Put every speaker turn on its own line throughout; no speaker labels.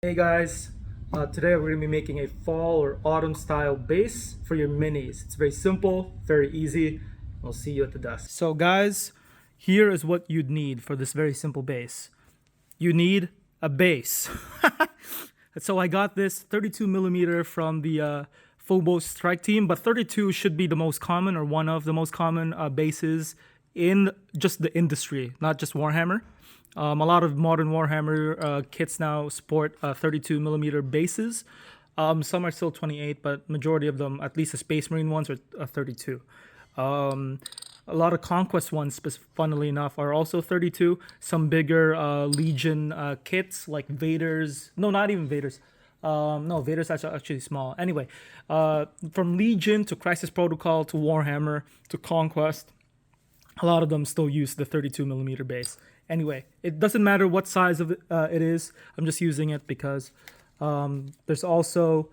Hey guys, today we're going to be making a fall or autumn style base for your minis. It's very simple, very easy. I'll see you at the desk. So guys, here is what you'd need for this very simple base. You need a base. So I got this 32 millimeter from the Phobos strike team, but 32 should be the most common or one of the most common bases in just the industry, not just Warhammer. A lot of modern Warhammer kits now sport 32 millimeter bases. Some are still 28, but majority of them, at least the Space Marine ones, are 32. A lot of Conquest ones, funnily enough, are also 32. Some bigger Legion kits, like Vader's. No, not even Vader's. No, Vader's actually small. Anyway, from Legion to Crisis Protocol to Warhammer to Conquest, a lot of them still use the 32 millimeter base. Anyway, it doesn't matter what size of it is. I'm just using it because there's also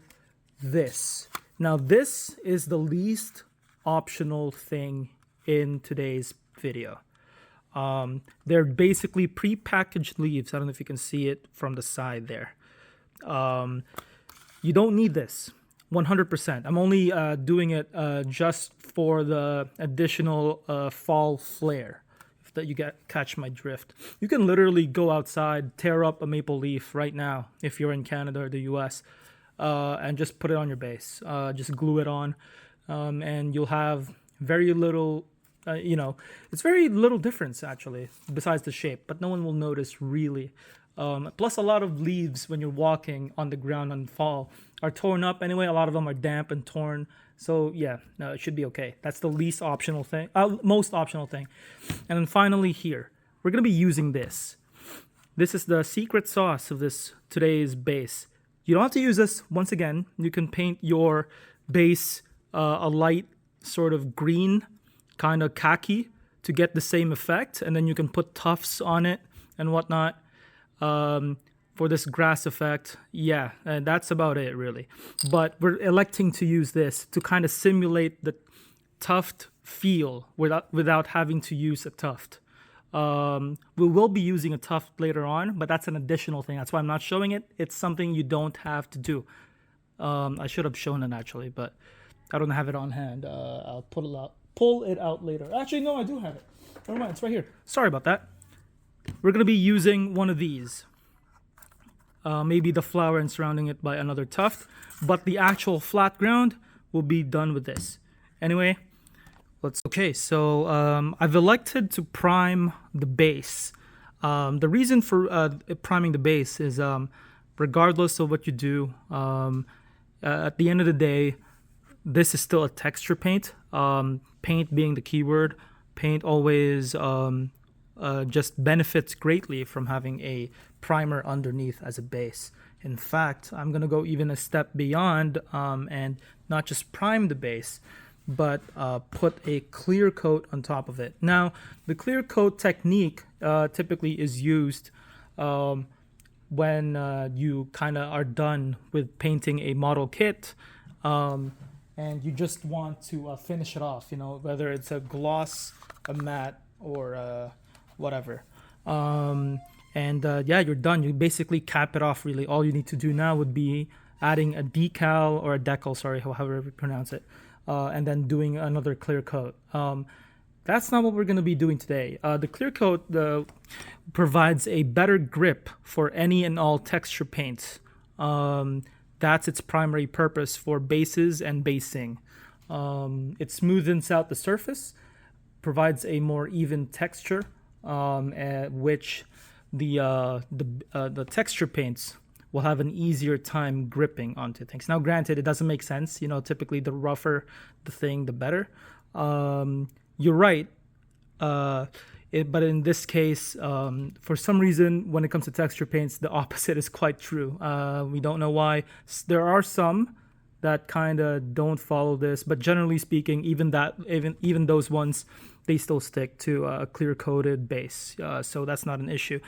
this. Now, this is the least optional thing in today's video. They're basically pre-packaged leaves. I don't know if you can see it from the side there. You don't need this. 100%. I'm only doing it just for the additional fall flair. If that you catch my drift. You can literally go outside, tear up a maple leaf right now if you're in Canada or the US, and just put it on your base. Just glue it on, and you'll have very little. It's very little difference actually, besides the shape, but no one will notice really. Plus, a lot of leaves when you're walking on the ground on fall are torn up anyway. A lot of them are damp and torn. So yeah, no, it should be okay. That's the least optional thing, most optional thing. And then finally here, we're gonna be using this. This is the secret sauce of this today's base. You don't have to use this. Once again, you can paint your base a light sort of green, kind of khaki, to get the same effect, and then you can put tufts on it and whatnot. For this grass effect, yeah, and that's about it really. But we're electing to use this to kind of simulate the tuft feel without having to use a tuft. We will be using a tuft later on, but that's an additional thing. That's why I'm not showing it. It's something you don't have to do. I should have shown it actually, but I don't have it on hand. I'll pull it out later. Actually, no, I do have it. Never mind, it's right here. Sorry about that. We're going to be using one of these. Maybe the flower and surrounding it by another tuft. But the actual flat ground will be done with this. Anyway, Okay, so I've elected to prime the base. The reason for priming the base is regardless of what you do, at the end of the day, this is still a texture paint. Paint being the keyword. Paint always just benefits greatly from having a primer underneath as a base. In fact, I'm going to go even a step beyond and not just prime the base, but put a clear coat on top of it. Now, the clear coat technique typically is used when you kind of are done with painting a model kit and you just want to finish it off, whether it's a gloss, a matte, or whatever. Yeah, you're done. You basically cap it off really. All you need to do now would be adding a decal or a decal, sorry, however you pronounce it, and then doing another clear coat. That's not what we're going to be doing today. The clear coat provides a better grip for any and all texture paints. That's its primary purpose for bases and basing. It smoothens out the surface, provides a more even texture, which the texture paints will have an easier time gripping onto things. Now, granted, it doesn't make sense. Typically the rougher the thing, the better. You're right. But in this case, for some reason, when it comes to texture paints, the opposite is quite true. We don't know why. There are some that kind of don't follow this, but generally speaking, even those ones, they still stick to a clear coated base. So that's not an issue.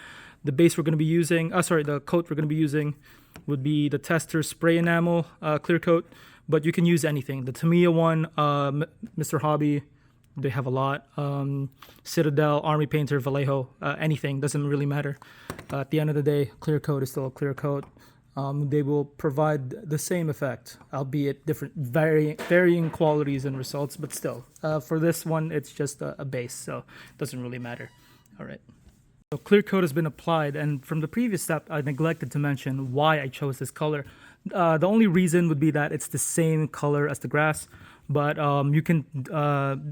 The base we're going to be using, the coat we're going to be using would be the Tester Spray Enamel clear coat, but you can use anything. The Tamiya one, Mr. Hobby, they have a lot. Citadel, Army Painter, Vallejo, anything, doesn't really matter. At the end of the day, clear coat is still a clear coat. they will provide the same effect, albeit different, varying qualities and results. But still, for this one, it's just a base, so it doesn't really matter. All right. So clear coat has been applied, and from the previous step, I neglected to mention why I chose this color. The only reason would be that it's the same color as the grass, but you can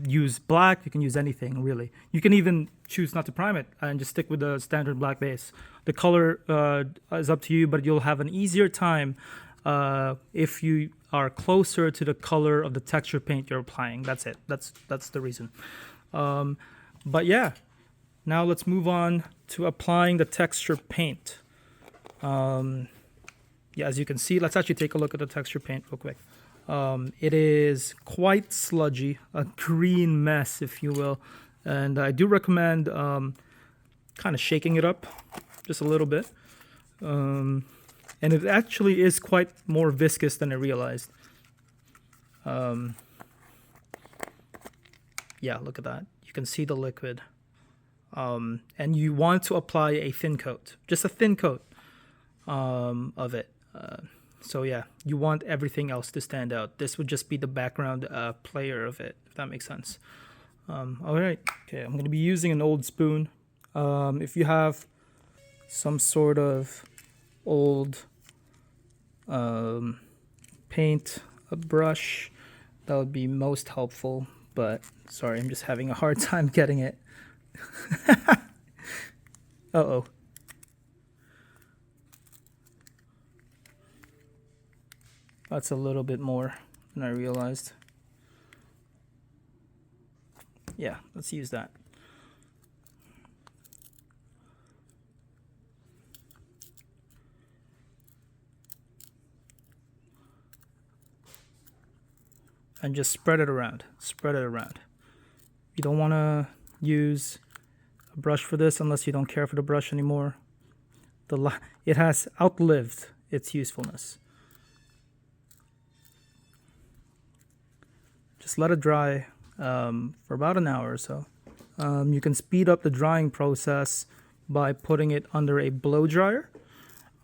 use black, you can use anything really. You can even choose not to prime it and just stick with the standard black base. The color is up to you, but you'll have an easier time if you are closer to the color of the texture paint you're applying. That's it. That's the reason. But yeah. Now let's move on to applying the texture paint. Yeah, as you can see, let's actually take a look at the texture paint real quick. It is quite sludgy, a green mess, if you will. And I do recommend kind of shaking it up just a little bit. And it actually is quite more viscous than I realized. Yeah, look at that. You can see the liquid. And you want to apply a thin coat, just a thin coat of it. So yeah, you want everything else to stand out. This would just be the background player of it, if that makes sense. All right, okay, I'm gonna be using an old spoon. If you have some sort of old paint, a brush, that would be most helpful. But sorry, I'm just having a hard time getting it. Uh-oh. That's a little bit more than I realized. Yeah, let's use that. And just spread it around. Spread it around. You don't want to use a brush for this unless you don't care for the brush anymore. It has outlived its usefulness. Just let it dry for about an hour or so. You can speed up the drying process by putting it under a blow dryer,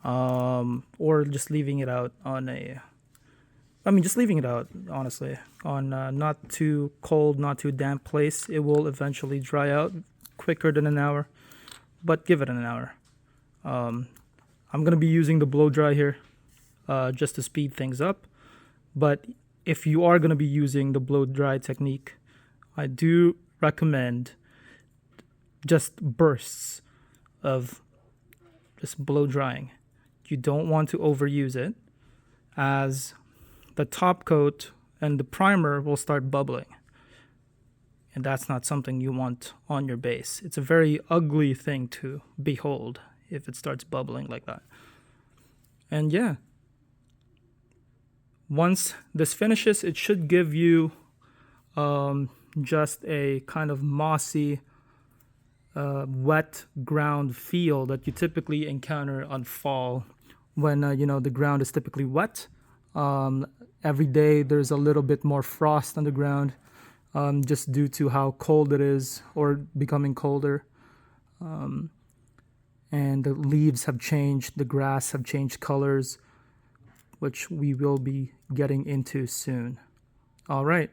or just leaving it out on just leaving it out, honestly, on not too cold, not too damp place. It will eventually dry out quicker than an hour, but give it an hour. I'm going to be using the blow dry here just to speed things up, but if you are going to be using the blow dry technique, I do recommend just bursts of just blow drying. You don't want to overuse it, as the top coat and the primer will start bubbling. And that's not something you want on your base. It's a very ugly thing to behold if it starts bubbling like that. And yeah, once this finishes, it should give you just a kind of mossy, wet ground feel that you typically encounter on fall when the ground is typically wet. Every day there's a little bit more frost on the ground, just due to how cold it is or becoming colder. And the leaves have changed, the grass have changed colors, which we will be getting into soon. All right,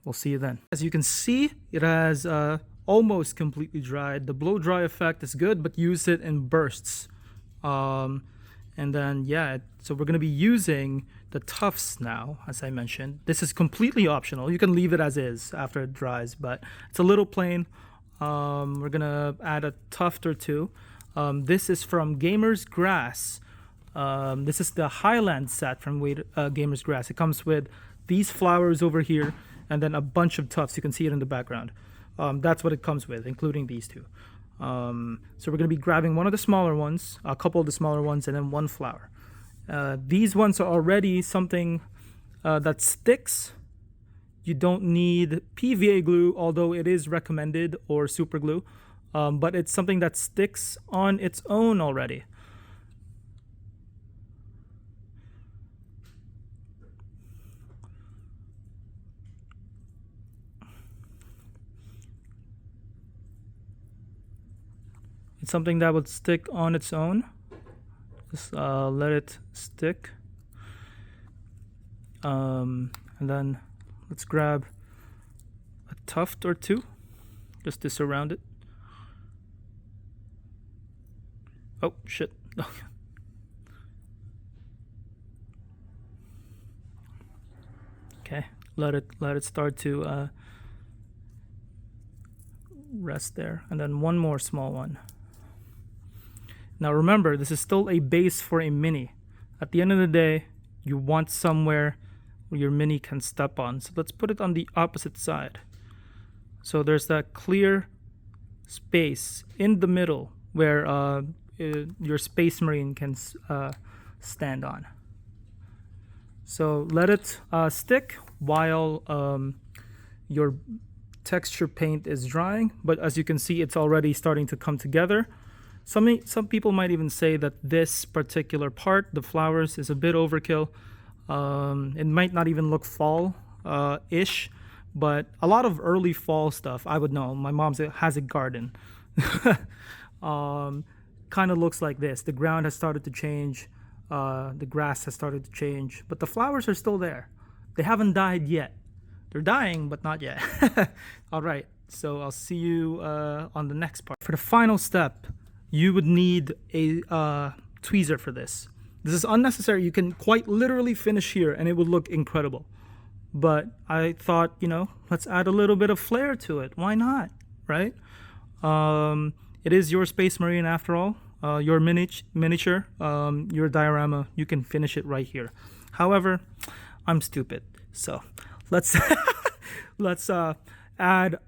we'll see you then. As you can see, it has almost completely dried. The blow dry effect is good, but use it in bursts. And then, yeah, so we're going to be using the Tufts now, as I mentioned. This is completely optional. You can leave it as is after it dries, but it's a little plain. We're going to add a tuft or two. This is from Gamer's Grass. This is the Highland set from Gamer's Grass. It comes with these flowers over here and then a bunch of tufts. You can see it in the background. That's what it comes with, including these two. So we're going to be grabbing one of the smaller ones, a couple of the smaller ones, and then one flower. These ones are already something that sticks. You don't need PVA glue, although it is recommended, or super glue, but it's something that sticks on its own already. It's something that would stick on its own. Just let it stick. And then let's grab a tuft or two just to surround it. Oh shit. Okay, let it start to rest there, and then one more small one. Now remember, this is still a base for a mini. At the end of the day, you want somewhere where your mini can step on. So let's put it on the opposite side. So there's that clear space in the middle where your Space Marine can stand on. So let it stick while your texture paint is drying, but as you can see, it's already starting to come together. Some people might even say that this particular part, the flowers, is a bit overkill. It might not even look fall-ish, but a lot of early fall stuff, I would know. My mom has a garden. Kind of looks like this. The ground has started to change. The grass has started to change, but the flowers are still there. They haven't died yet. They're dying, but not yet. All right, so I'll see you on the next part. For the final step, you would need a tweezer for this. This is unnecessary. You can quite literally finish here and it would look incredible. But I thought, let's add a little bit of flair to it. Why not, right? It is your Space Marine after all. Your miniature, your diorama, you can finish it right here. However, I'm stupid. So let's add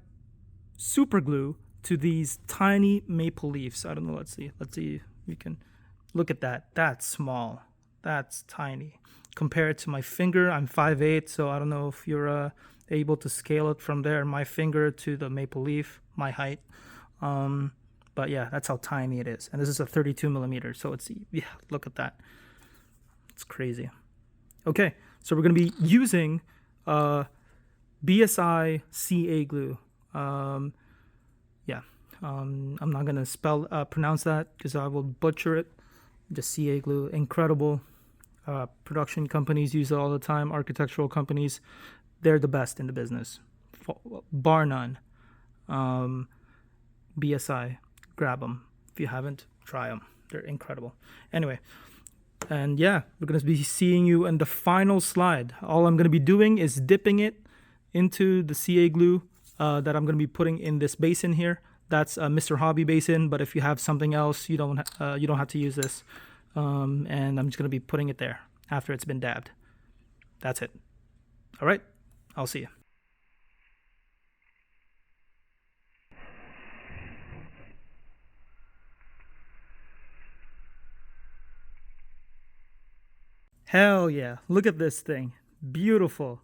super glue to these tiny maple leaves. I don't know. Let's see. You can look at that. That's small. That's tiny. Compared to my finger, I'm 5'8", so I don't know if you're able to scale it from there. My finger to the maple leaf, my height. But yeah, that's how tiny it is. And this is a 32 millimeter. So look at that. It's crazy. Okay, so we're going to be using BSI CA glue. I'm not going to pronounce that because I will butcher it. Just CA glue, incredible. Production companies use it all the time. Architectural companies, they're the best in the business, bar none. BSI, grab them. If you haven't, try them. They're incredible. Anyway, and yeah, we're going to be seeing you in the final slide. All I'm going to be doing is dipping it into the CA glue that I'm going to be putting in this basin here. That's a Mr. Hobby basin, but if you have something else, you don't have to use this. And I'm just going to be putting it there after it's been dabbed. That's it. All right, I'll see you. Hell yeah, look at this thing. Beautiful.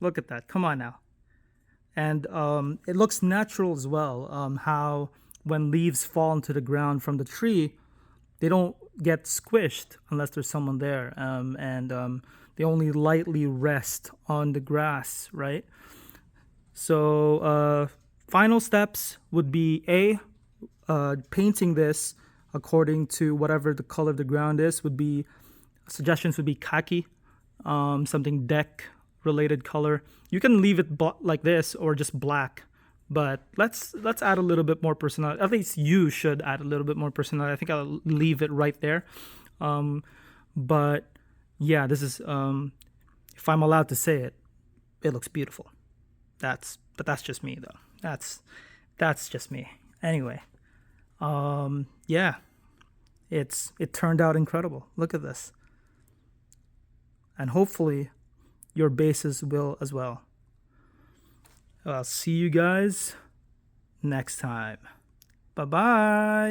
Look at that. Come on now. And it looks natural as well. How when leaves fall into the ground from the tree, they don't get squished unless there's someone there, and they only lightly rest on the grass, right? So final steps would be painting this according to whatever the color of the ground is. Suggestions would be khaki, something deck related color. You can leave it like this or just black, but let's add a little bit more personality. At least you should add a little bit more personality. I think I'll leave it right there. But yeah, this is if I'm allowed to say it, it looks beautiful. But that's just me though. That's just me. Anyway, yeah, it turned out incredible. Look at this. And hopefully your bases will as well. I'll see you guys next time. Bye-bye.